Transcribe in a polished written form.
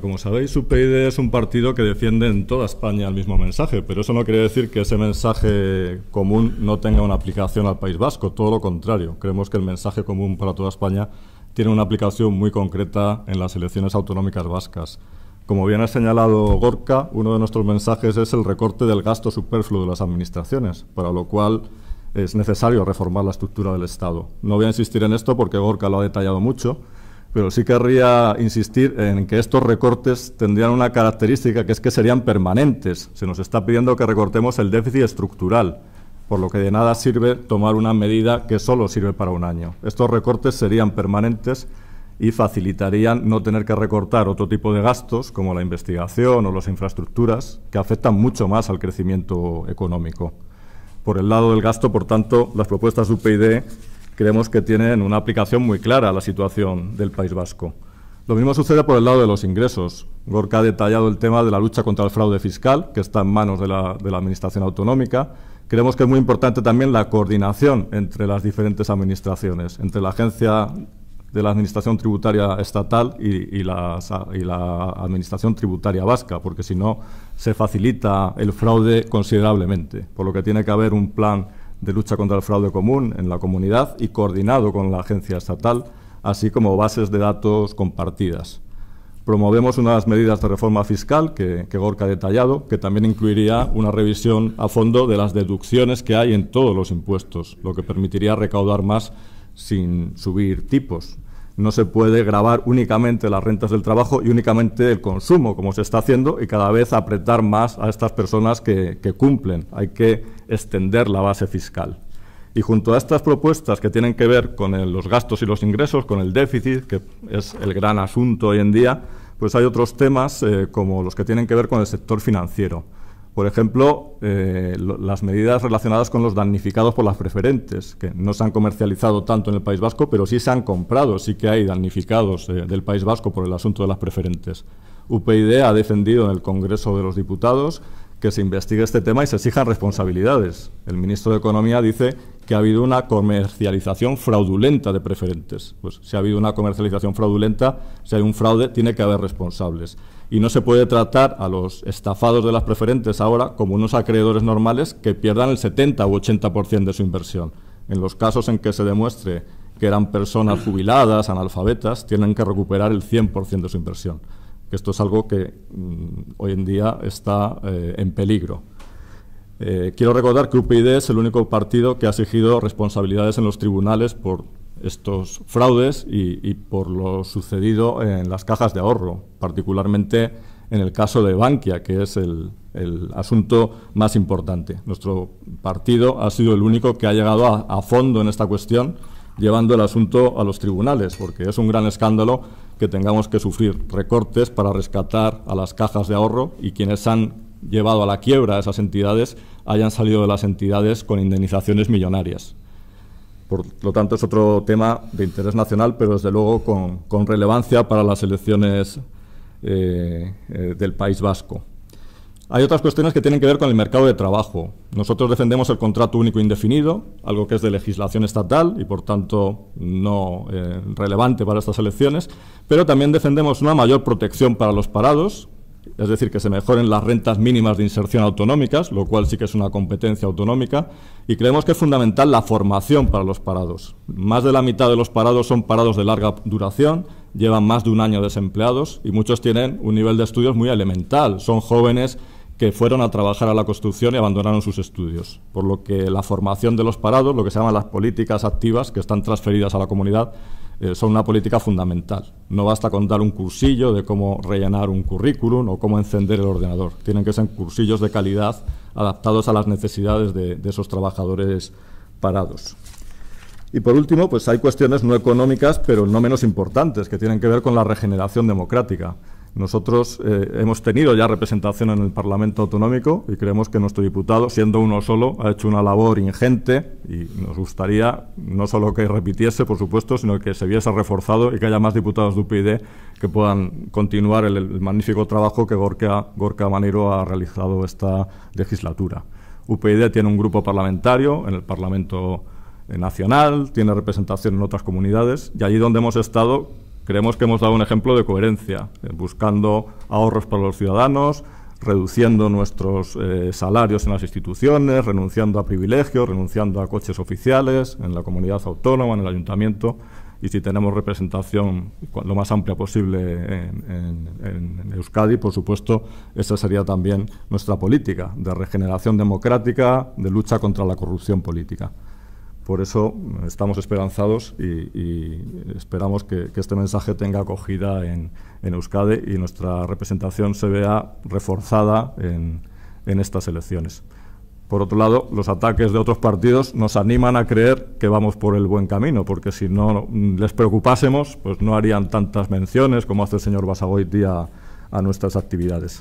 Como sabéis, UPyD es un partido que defiende en toda España el mismo mensaje, pero eso no quiere decir que ese mensaje común no tenga una aplicación al País Vasco, todo lo contrario. Creemos que el mensaje común para toda España tiene una aplicación muy concreta en las elecciones autonómicas vascas. Como bien ha señalado Gorka, uno de nuestros mensajes es el recorte del gasto superfluo de las administraciones, para lo cual es necesario reformar la estructura del Estado. No voy a insistir en esto porque Gorka lo ha detallado mucho, pero sí querría insistir en que estos recortes tendrían una característica, que es que serían permanentes. Se nos está pidiendo que recortemos el déficit estructural, por lo que de nada sirve tomar una medida que solo sirve para un año. Estos recortes serían permanentes y facilitarían no tener que recortar otro tipo de gastos, como la investigación o las infraestructuras, que afectan mucho más al crecimiento económico. Por el lado del gasto, por tanto, las propuestas de UPyD creemos que tienen una aplicación muy clara a la situación del País Vasco. Lo mismo sucede por el lado de los ingresos. Gorka ha detallado el tema de la lucha contra el fraude fiscal, que está en manos de la Administración autonómica. Creemos que es muy importante también la coordinación entre las diferentes administraciones, entre la Agencia de la Administración Tributaria Estatal y la Administración Tributaria Vasca, porque si no se facilita el fraude considerablemente, por lo que tiene que haber un plan de lucha contra el fraude común en la comunidad y coordinado con la agencia estatal, así como bases de datos compartidas. Promovemos unas medidas de reforma fiscal que Gorka ha detallado, que también incluiría una revisión a fondo de las deducciones que hay en todos los impuestos, lo que permitiría recaudar más sin subir tipos. No se puede gravar únicamente las rentas del trabajo y únicamente el consumo, como se está haciendo, y cada vez apretar más a estas personas que cumplen. Hay que extender la base fiscal. Y junto a estas propuestas que tienen que ver con los gastos y los ingresos, con el déficit, que es el gran asunto hoy en día, pues hay otros temas como los que tienen que ver con el sector financiero. Por ejemplo, las medidas relacionadas con los damnificados por las preferentes, que no se han comercializado tanto en el País Vasco, pero sí se han comprado, sí que hay damnificados del País Vasco por el asunto de las preferentes. UPyD ha defendido en el Congreso de los Diputados que se investigue este tema y se exijan responsabilidades. El ministro de Economía dice que ha habido una comercialización fraudulenta de preferentes. Pues si ha habido una comercialización fraudulenta, si hay un fraude, tiene que haber responsables. Y no se puede tratar a los estafados de las preferentes ahora como unos acreedores normales que pierdan el 70 u 80% de su inversión. En los casos en que se demuestre que eran personas jubiladas, analfabetas, tienen que recuperar el 100% de su inversión. Esto es algo que hoy en día está en peligro. Quiero recordar que UPyD es el único partido que ha exigido responsabilidades en los tribunales por estos fraudes y por lo sucedido en las cajas de ahorro, particularmente en el caso de Bankia, que es el asunto más importante. Nuestro partido ha sido el único que ha llegado a fondo en esta cuestión, llevando el asunto a los tribunales, porque es un gran escándalo que tengamos que sufrir recortes para rescatar a las cajas de ahorro y quienes han llevado a la quiebra a esas entidades hayan salido de las entidades con indemnizaciones millonarias. Por lo tanto, es otro tema de interés nacional, pero desde luego con relevancia para las elecciones del País Vasco. Hay otras cuestiones que tienen que ver con el mercado de trabajo. Nosotros defendemos el contrato único indefinido, algo que es de legislación estatal y, por tanto, no relevante para estas elecciones, pero también defendemos una mayor protección para los parados, es decir, que se mejoren las rentas mínimas de inserción autonómicas, lo cual sí que es una competencia autonómica, y creemos que es fundamental la formación para los parados. Más de la mitad de los parados son parados de larga duración, llevan más de un año desempleados y muchos tienen un nivel de estudios muy elemental, son jóvenes que fueron a trabajar a la construcción y abandonaron sus estudios. Por lo que la formación de los parados, lo que se llaman las políticas activas que están transferidas a la comunidad, son una política fundamental. No basta con dar un cursillo de cómo rellenar un currículum o cómo encender el ordenador. Tienen que ser cursillos de calidad adaptados a las necesidades de esos trabajadores parados. Y por último, pues hay cuestiones no económicas, pero no menos importantes, que tienen que ver con la regeneración democrática. Nosotros hemos tenido ya representación en el Parlamento Autonómico y creemos que nuestro diputado, siendo uno solo, ha hecho una labor ingente y nos gustaría no solo que repitiese, por supuesto, sino que se viese reforzado y que haya más diputados de UPyD que puedan continuar el magnífico trabajo que Gorka Maneiro ha realizado esta legislatura. UPyD tiene un grupo parlamentario en el Parlamento Nacional, tiene representación en otras comunidades y allí donde hemos estado Creemos que hemos dado un ejemplo de coherencia, buscando ahorros para los ciudadanos, reduciendo nuestros salarios en las instituciones, renunciando a privilegios, renunciando a coches oficiales en la comunidad autónoma, en el ayuntamiento, y si tenemos representación lo más amplia posible en Euskadi, por supuesto, esa sería también nuestra política de regeneración democrática, de lucha contra la corrupción política. Por eso estamos esperanzados y esperamos que este mensaje tenga acogida en Euskadi y nuestra representación se vea reforzada en estas elecciones. Por otro lado, los ataques de otros partidos nos animan a creer que vamos por el buen camino, porque si no les preocupásemos, pues no harían tantas menciones como hace el señor Basagoiti a nuestras actividades.